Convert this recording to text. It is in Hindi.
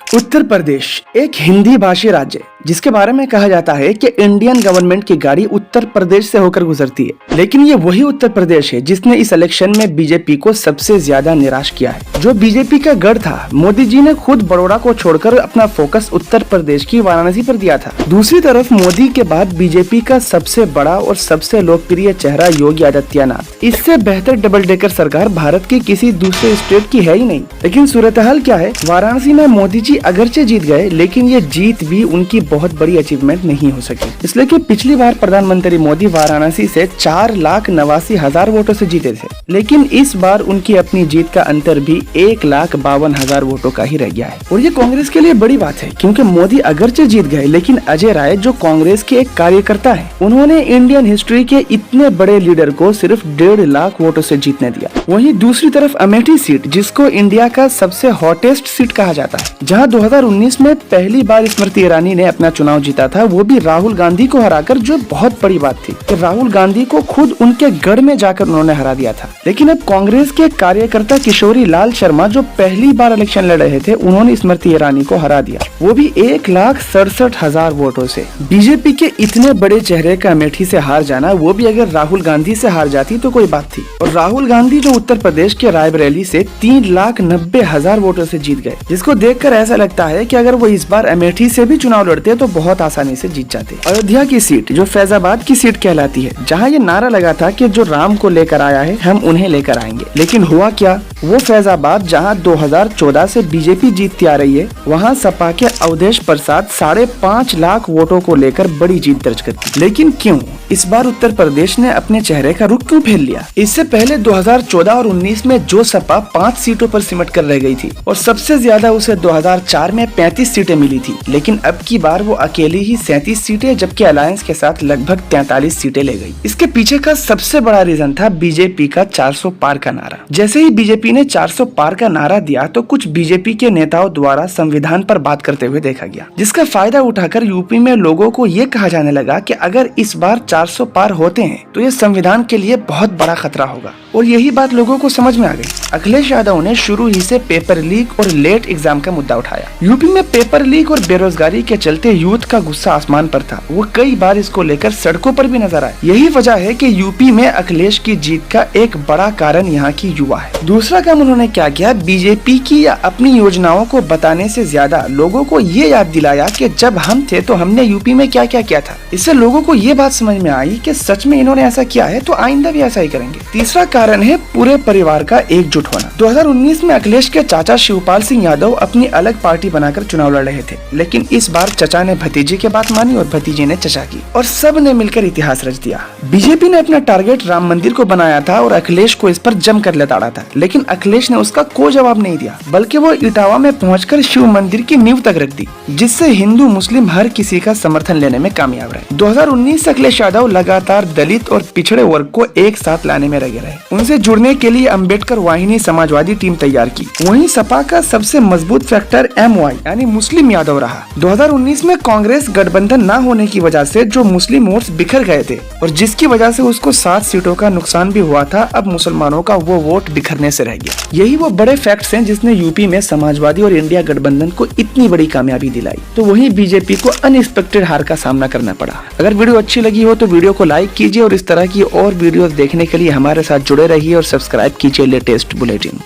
उत्तर प्रदेश एक हिंदी भाषी राज्य जिसके बारे में कहा जाता है कि इंडियन गवर्नमेंट की गाड़ी उत्तर प्रदेश से होकर गुजरती है, लेकिन ये वही उत्तर प्रदेश है जिसने इस इलेक्शन में बीजेपी को सबसे ज्यादा निराश किया है। जो बीजेपी का गढ़ था, मोदी जी ने खुद बड़ौदा को छोड़कर अपना फोकस उत्तर प्रदेश की वाराणसी पर दिया था। दूसरी तरफ मोदी के बाद बीजेपी का सबसे बड़ा और सबसे लोकप्रिय चेहरा योगी आदित्यनाथ। इससे बेहतर डबल डेकर सरकार भारत के किसी दूसरे स्टेट की है ही नहीं। लेकिन सूरत-ए-हाल क्या है, वाराणसी में मोदी जी अगरचे जीत गए, लेकिन ये जीत भी उनकी बहुत बड़ी अचीवमेंट नहीं हो सकी, इसलिए कि पिछली बार प्रधानमंत्री मोदी वाराणसी से 4,89,000 वोटों से जीते थे, लेकिन इस बार उनकी अपनी जीत का अंतर भी 1,52,000 वोटों का ही रह गया है। और ये कांग्रेस के लिए बड़ी बात है, क्योंकि मोदी अगरचे जीत गए, लेकिन अजय राय जो कांग्रेस के एक कार्यकर्ता है, उन्होंने इंडियन हिस्ट्री के इतने बड़े लीडर को सिर्फ 1.5 लाख वोटों से जीतने दिया। वहीं दूसरी तरफ अमेठी सीट, जिसको इंडिया का सबसे हॉटेस्ट सीट कहा जाता है, जहां 2019 में पहली बार स्मृति ईरानी ने अपना चुनाव जीता था, वो भी राहुल गांधी को हराकर, जो बहुत बड़ी बात थी कि राहुल गांधी को खुद उनके गढ़ में जाकर उन्होंने हरा दिया था। लेकिन अब कांग्रेस के कार्यकर्ता किशोरी लाल शर्मा जो पहली बार इलेक्शन लड़ रहे थे, उन्होंने स्मृति ईरानी को हरा दिया, वो भी 1,67,000 वोटों से। बीजेपी के इतने बड़े चेहरे का अमेठी से हार जाना, वो भी अगर राहुल गांधी से हार जाती तो कोई बात थी। और राहुल गांधी जो उत्तर प्रदेश के रायबरेली से 3,90,000 वोटों से जीत गए, जिसको देखकर ऐसा लगता है कि अगर वो इस बार अमेठी से भी चुनाव लड़ते तो बहुत आसानी से जीत जाते। अयोध्या की सीट जो फैजाबाद की सीट कहलाती है, जहां ये नारा लगा था कि जो राम को लेकर आया है हम उन्हें लेकर आएंगे, लेकिन हुआ क्या, वो फैजाबाद जहां 2014 से बीजेपी जीतती आ रही है, वहां सपा के अवधेश प्रसाद 5.5 लाख वोटों को लेकर बड़ी जीत दर्ज करती। लेकिन क्यों इस बार उत्तर प्रदेश ने अपने चेहरे का रुख क्यों फेर लिया? इससे पहले 2014 और 19 में जो सपा 5 सीटों पर सिमट कर रह गई थी, और सबसे ज्यादा उसे 2004 में 35 सीटें मिली थी, लेकिन अब की बार वो अकेली ही 37 सीटें, जबकि अलायंस के साथ लगभग 43 सीटें ले गई। इसके पीछे का सबसे बड़ा रीजन था बीजेपी का 400 पार का नारा। जैसे ही बीजेपी ने 400 पार का नारा दिया, तो कुछ बीजेपी के नेताओं द्वारा संविधान पर बात करते हुए देखा गया, जिसका फायदा उठाकर यूपी में लोगों को ये कहा जाने लगा कि अगर इस बार 400 पार होते हैं तो ये संविधान के लिए बहुत बड़ा खतरा होगा। और यही बात लोगों को समझ में आ गई। अखिलेश यादव ने शुरू ही से पेपर लीक और लेट एग्जाम का मुद्दा उठाया। यूपी में पेपर लीक और बेरोजगारी के चलते यूथ का गुस्सा आसमान पर था। वो कई बार इसको लेकर सड़कों पर भी नजर आए। यही वजह है कि यूपी में अखिलेश की जीत का एक बड़ा कारण यहाँ की युवा है। दूसरा काम उन्होंने क्या किया, बीजेपी की या अपनी योजनाओं को बताने से ज्यादा लोगों को ये याद दिलाया कि जब हम थे तो हमने यूपी में क्या क्या किया था। इससे लोगों को ये बात समझ में आई कि सच में इन्होंने ऐसा किया है तो आइंदा भी ऐसा ही करेंगे। तीसरा कारण है पूरे परिवार का एकजुट होना। 2019 में अखिलेश के चाचा शिवपाल सिंह यादव अपनी अलग पार्टी बनाकर चुनाव लड़ रहे थे, लेकिन इस बार चचा ने भतीजे की बात मानी और भतीजे ने चचा की, और सब ने मिलकर इतिहास रच दिया। बीजेपी ने अपना टारगेट राम मंदिर को बनाया था और अखिलेश को इस पर जमकर लताड़ा था, लेकिन अखिलेश ने उसका कोई जवाब नहीं दिया, बल्कि वो इटावा में पहुंचकर शिव मंदिर की नींव तक रख दी, जिससे हिंदू मुस्लिम हर किसी का समर्थन लेने में कामयाब रहे। 2019 से अखिलेश यादव लगातार दलित और पिछड़े वर्ग को एक साथ लाने में लगे रहे। उनसे जुड़ने के लिए अम्बेडकर वाहिनी समाजवादी टीम तैयार की। वहीं सपा का सबसे मजबूत फैक्टर MY यानी मुस्लिम यादव रहा। 2019 में कांग्रेस गठबंधन न होने की वजह से जो मुस्लिम वोट्स बिखर गए थे, और जिसकी वजह से उसको 7 सीटों का नुकसान भी हुआ था, अब मुसलमानों का वो वोट बिखरने से रह गया। यही वो बड़े फैक्ट्स हैं जिसने यूपी में समाजवादी और इंडिया गठबंधन को इतनी बड़ी कामयाबी दिलाई। तो वहीं बीजेपी को अनएक्सपेक्टेड हार का सामना करना पड़ा। अगर वीडियो अच्छी लगी हो तो वीडियो को लाइक कीजिए, और इस तरह की और वीडियोस देखने के लिए हमारे साथ जुड़े रहिए और सब्सक्राइब कीजिए लेटेस्ट बुलेटिन।